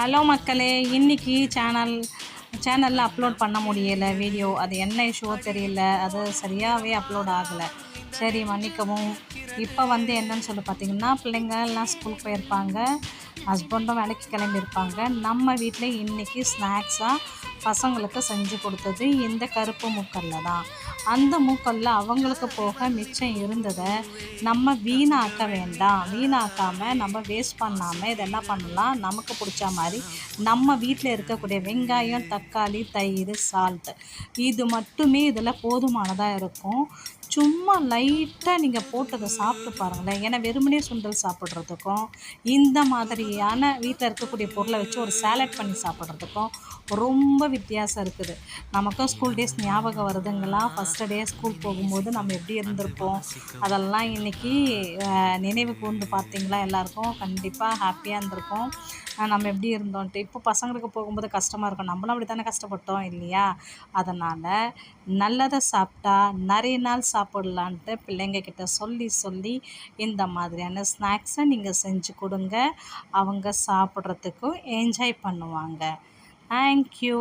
Hello மக்களே, இன்றைக்கி சேனலில் அப்லோட் பண்ண முடியலை வீடியோ. அது என்ன இஷ்யூவோ தெரியல, அது சரியாகவே அப்லோட் ஆகலை. சரி, மன்னிக்கவும். இப்போ என்னன்னு சொல்லி பார்த்திங்கன்னா, பிள்ளைங்க எல்லாம் ஸ்கூலுக்கு போயிருப்பாங்க, ஹஸ்பண்டும் வேலைக்கு கிளம்பியிருப்பாங்க. நம்ம வீட்டில் இன்றைக்கி ஸ்நாக்ஸாக பசங்களுக்கு செஞ்சு கொடுத்தது இந்த கருப்பு மூக்கல்ல தான். அந்த மூக்கல்ல அவங்களுக்கு போக மிச்சம் இருந்ததை நம்ம வீணாக்க வேண்டாம். வீணாக்காமல் நம்ம வேஸ்ட் பண்ணாமல் இதை என்ன பண்ணலாம், நமக்கு பிடிச்ச மாதிரி நம்ம வீட்டில் இருக்கக்கூடிய வெங்காயம், தக்காளி, தயிர், சால்ட்டு இது மட்டுமே இதில் போதுமானதாக இருக்கும். சும்மா லைட்டாக நீங்கள் போட்டு அதை சாப்பிட்டு பாருங்களேன். ஏன்னா வெறுமனே சுண்டல் சாப்பிட்றதுக்கும் இந்த மாதிரியான வீட்டில் இருக்கக்கூடிய பொருளை வச்சு ஒரு சாலட் பண்ணி சாப்பிட்றதுக்கும் ரொம்ப வித்தியாசம் இருக்குது. நமக்கும் ஸ்கூல் டேஸ் ஞாபகம் வருதுங்களா? ஃபஸ்ட்டு டே ஸ்கூல் போகும்போது நம்ம எப்படி இருந்திருப்போம், அதெல்லாம் இன்றைக்கி நினைவு கூர்ந்து பார்த்தீங்களா? எல்லாருக்கும் கண்டிப்பாக ஹாப்பியாக இருந்திருக்கும் நம்ம எப்படி இருந்தோன்ட்டு. இப்போ பசங்களுக்கு போகும்போது கஷ்டமாக இருக்கும். நம்மளும் அப்படி தானே கஷ்டப்பட்டோம் இல்லையா? அதனால் நல்லதை சாப்பிட்டா நிறைய நாள் சாப்பிட்லான்ட்டு பிள்ளைங்கக்கிட்ட சொல்லி சொல்லி இந்த மாதிரியான ஸ்நாக்ஸை நீங்கள் செஞ்சு கொடுங்க. அவங்க சாப்பிட்றதுக்கும் என்ஜாய் பண்ணுவாங்க. தேங்க்யூ.